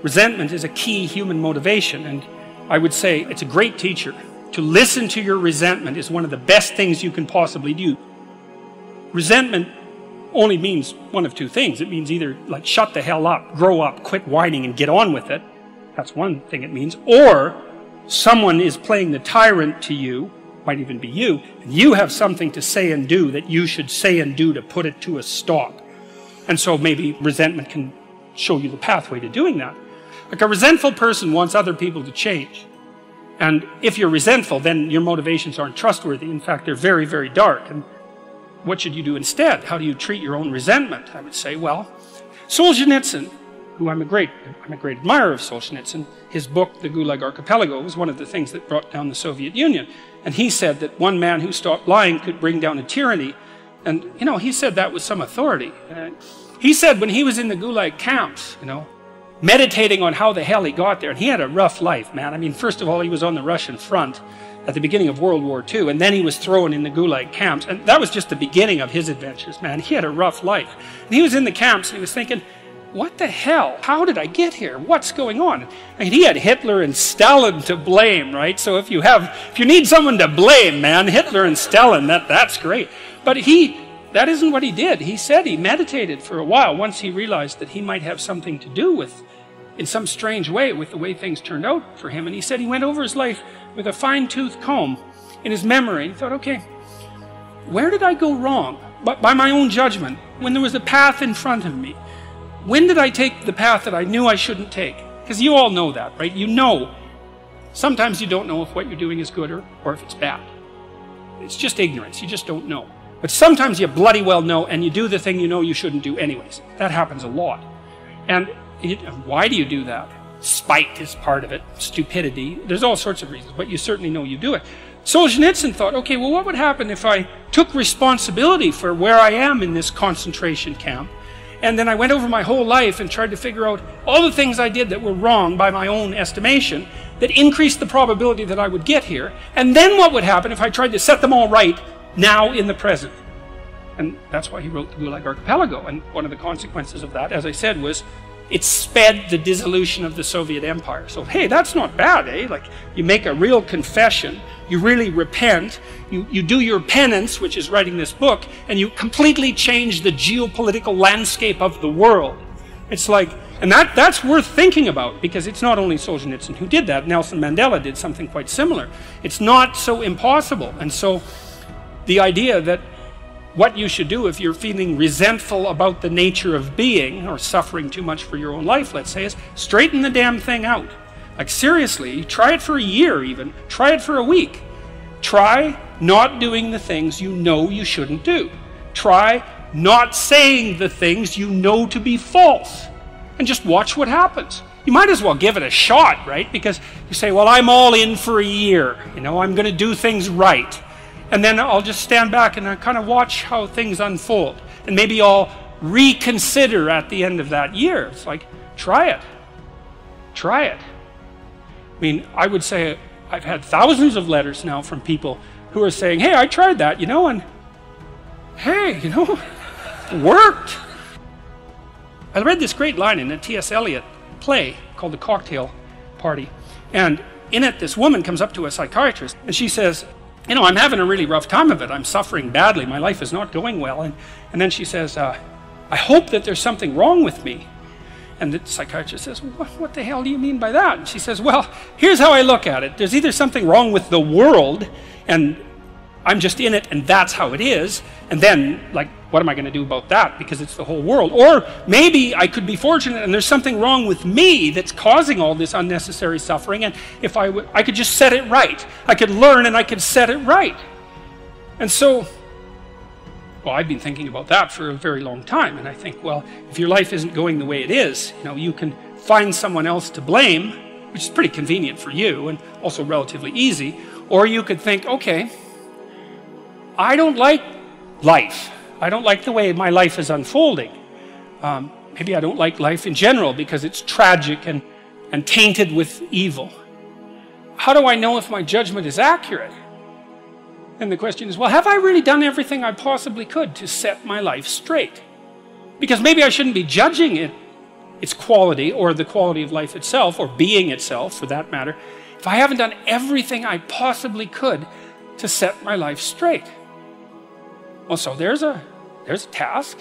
resentment is a key human motivation, and I would say it's a great teacher. To listen to your resentment is one of the best things you can possibly do. Resentment only means one of two things. It means either like shut the hell up, grow up, quit whining and get on with it. That's one thing it means. Or someone is playing the tyrant to you, might even be you, and you have something to say and do that you should say and do to put it to a stop. And so maybe resentment can show you the pathway to doing that. Like a resentful person wants other people to change. And if you're resentful, then your motivations aren't trustworthy. In fact, they're very, very dark. And what should you do instead? How do you treat your own resentment? I would say, well, Solzhenitsyn, who I'm a great admirer of Solzhenitsyn, his book, The Gulag Archipelago, was one of the things that brought down the Soviet Union. And he said that one man who stopped lying could bring down a tyranny. And, you know, he said that with some authority. He said when he was in the Gulag camps, you know, meditating on how the hell he got there, and he had a rough life, man. I mean, first of all, he was on the Russian front at the beginning of World War II, and then he was thrown in the Gulag camps, and that was just the beginning of his adventures, man. He had a rough life. And he was in the camps, and he was thinking, what the hell? How did I get here? What's going on? I mean, he had Hitler and Stalin to blame, right? So if you need someone to blame, man, Hitler and Stalin, that's great. But that isn't what he did. He said he meditated for a while once he realized that he might have something to do with, in some strange way, with the way things turned out for him. And he said he went over his life with a fine-tooth comb in his memory. He thought, okay, where did I go wrong? But by my own judgment, when there was a path in front of me, when did I take the path that I knew I shouldn't take? Because you all know that, right? You know. Sometimes you don't know if what you're doing is good or if it's bad. It's just ignorance. You just don't know. But sometimes you bloody well know, and you do the thing you know you shouldn't do anyways. That happens a lot. And why do you do that? Spite is part of it. Stupidity. There's all sorts of reasons, but you certainly know you do it. Solzhenitsyn thought, okay, well, what would happen if I took responsibility for where I am in this concentration camp, and then I went over my whole life and tried to figure out all the things I did that were wrong by my own estimation that increased the probability that I would get here, and then what would happen if I tried to set them all right now in the present? And that's why he wrote the Gulag Archipelago. And one of the consequences of that, as I said, was it sped the dissolution of the Soviet Empire. So, hey, that's not bad, eh? Like, you make a real confession, you really repent, you do your penance, which is writing this book, and you completely change the geopolitical landscape of the world. It's like, and that's worth thinking about, because it's not only Solzhenitsyn who did that. Nelson Mandela did something quite similar. It's not so impossible. And so the idea that what you should do if you're feeling resentful about the nature of being, or suffering too much for your own life, let's say, is straighten the damn thing out. Like, seriously, try it for a year even. Try it for a week. Try not doing the things you know you shouldn't do. Try not saying the things you know to be false. And just watch what happens. You might as well give it a shot, right? Because you say, well, I'm all in for a year. You know, I'm going to do things right. And then I'll just stand back and I kind of watch how things unfold. And maybe I'll reconsider at the end of that year. It's like, try it. Try it. I mean, I would say I've had thousands of letters now from people who are saying, hey, I tried that, you know, and hey, you know, it worked. I read this great line in a T.S. Eliot play called The Cocktail Party. And in it, this woman comes up to a psychiatrist and she says, you know, I'm having a really rough time of it. I'm suffering badly. My life is not going well. And then she says, I hope that there's something wrong with me. And the psychiatrist says, what the hell do you mean by that? And she says, well, here's how I look at it. There's either something wrong with the world, and I'm just in it, and that's how it is. And then, like, what am I going to do about that? Because it's the whole world. Or maybe I could be fortunate, and there's something wrong with me that's causing all this unnecessary suffering, and if I could just set it right. I could learn, and I could set it right. And so, well, I've been thinking about that for a very long time, and I think, well, if your life isn't going the way it is, you know, you can find someone else to blame, which is pretty convenient for you, and also relatively easy, or you could think, okay, I don't like life. I don't like the way my life is unfolding. Maybe I don't like life in general because it's tragic and tainted with evil. How do I know if my judgment is accurate? And the question is, well, have I really done everything I possibly could to set my life straight? Because maybe I shouldn't be judging it its quality, or the quality of life itself, or being itself for that matter, if I haven't done everything I possibly could to set my life straight? Well, so there's a task.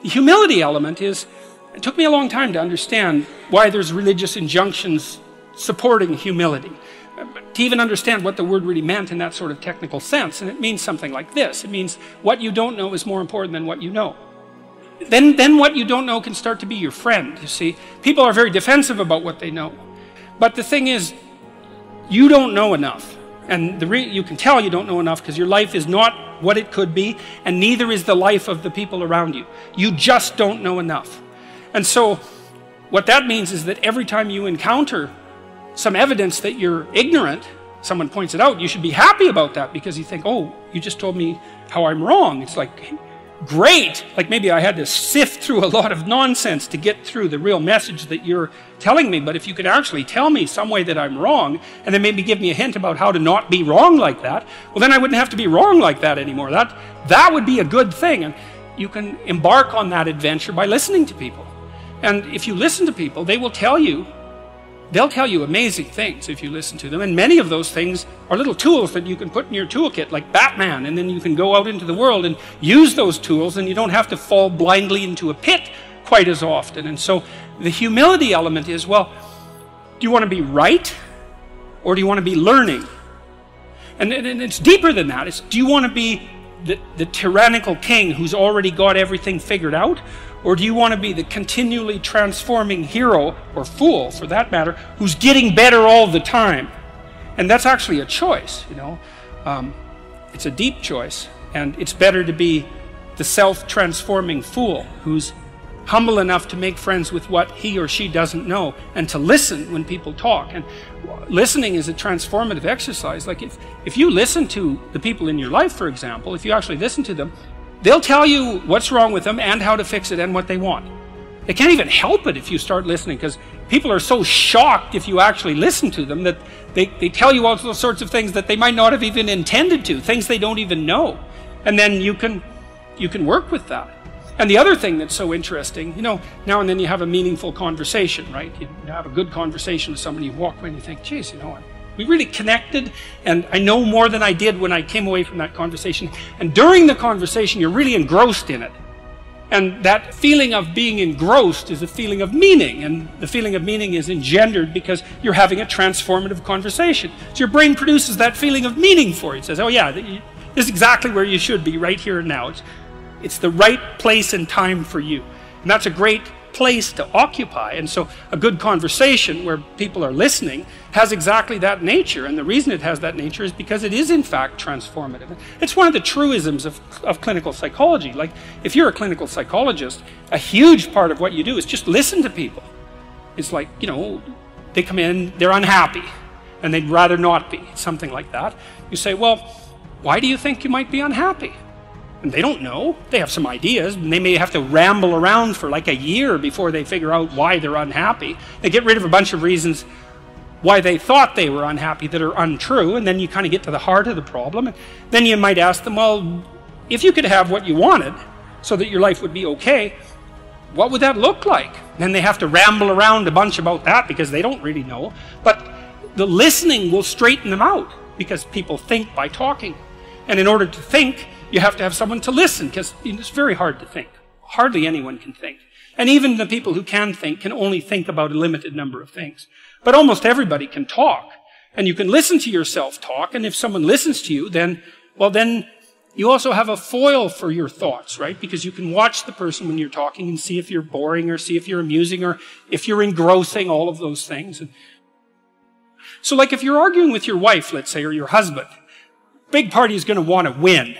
The humility element is, it took me a long time to understand why there's religious injunctions supporting humility, to even understand what the word really meant in that sort of technical sense. And it means something like this. It means what you don't know is more important than what you know. Then what you don't know can start to be your friend, you see. People are very defensive about what they know. But the thing is, you don't know enough. And you can tell you don't know enough because your life is not what it could be, and neither is the life of the people around you. You just don't know enough. And so what that means is that every time you encounter some evidence that you're ignorant, someone points it out, you should be happy about that, because you think, oh, you just told me how I'm wrong. It's like, great. Like maybe I had to sift through a lot of nonsense to get through the real message that you're telling me. But if you could actually tell me some way that I'm wrong, and then maybe give me a hint about how to not be wrong like that, well, then I wouldn't have to be wrong like that anymore. That would be a good thing. And you can embark on that adventure by listening to people. And if you listen to people, they will tell you, they'll tell you amazing things if you listen to them. And many of those things are little tools that you can put in your toolkit, like Batman. And then you can go out into the world and use those tools, and you don't have to fall blindly into a pit quite as often. And so the humility element is, well, do you want to be right, or do you want to be learning? And it's deeper than that. It's, do you want to be the tyrannical king who's already got everything figured out? Or do you want to be the continually transforming hero, or fool for that matter, who's getting better all the time? And that's actually a choice, you know. It's a deep choice. And it's better to be the self-transforming fool who's humble enough to make friends with what he or she doesn't know, and to listen when people talk. And listening is a transformative exercise. Like if you listen to the people in your life, for example, if you actually listen to them, they'll tell you what's wrong with them and how to fix it and what they want. They can't even help it if you start listening, because people are so shocked if you actually listen to them that they tell you all sorts of things that they might not have even intended to, things they don't even know. And then you can work with that. And the other thing that's so interesting, you know, now and then you have a meaningful conversation, right? You have a good conversation with somebody, you walk away and you think, geez, you know, we really connected, and I know more than I did when I came away from that conversation. And during the conversation, you're really engrossed in it. And that feeling of being engrossed is a feeling of meaning. And the feeling of meaning is engendered because you're having a transformative conversation. So your brain produces that feeling of meaning for you. It says, oh yeah, this is exactly where you should be, right here and now. It's the right place and time for you. And that's a great place to occupy. And so a good conversation where people are listening has exactly that nature. And the reason it has that nature is because it is in fact transformative. It's one of the truisms of clinical psychology. Like if you're a clinical psychologist, a huge part of what you do is just listen to people. It's like, you know, they come in, they're unhappy, and they'd rather not be, something like that. You say, well, why do you think you might be unhappy? And they don't know. They have some ideas, and they may have to ramble around for like a year before they figure out why they're unhappy. They get rid of a bunch of reasons why they thought they were unhappy that are untrue, and then you kind of get to the heart of the problem. And then you might ask them, well, if you could have what you wanted so that your life would be okay, what would that look like? Then they have to ramble around a bunch about that because they don't really know. But the listening will straighten them out, because people think by talking. And in order to think, you have to have someone to listen, because it's very hard to think. Hardly anyone can think. And even the people who can think can only think about a limited number of things. But almost everybody can talk. And you can listen to yourself talk, and if someone listens to you, then, well, then you also have a foil for your thoughts, right? Because you can watch the person when you're talking and see if you're boring, or see if you're amusing, or if you're engrossing, all of those things. And so like if you're arguing with your wife, let's say, or your husband, big party is going to want to win.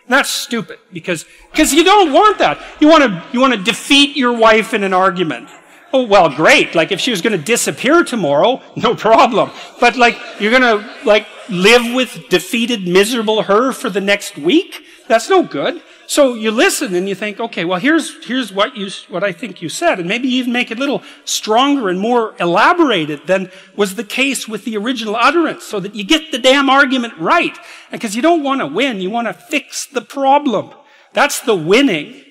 That's stupid, because you don't want that. You want to defeat your wife in an argument. Oh, well, great. Like if she was going to disappear tomorrow, no problem. But like you're going to like live with defeated, miserable her for the next week? That's no good. So you listen and you think, okay, well, here's what I think you said, and maybe even make it a little stronger and more elaborated than was the case with the original utterance, so that you get the damn argument right. And because you don't want to win, you want to fix the problem. That's the winning.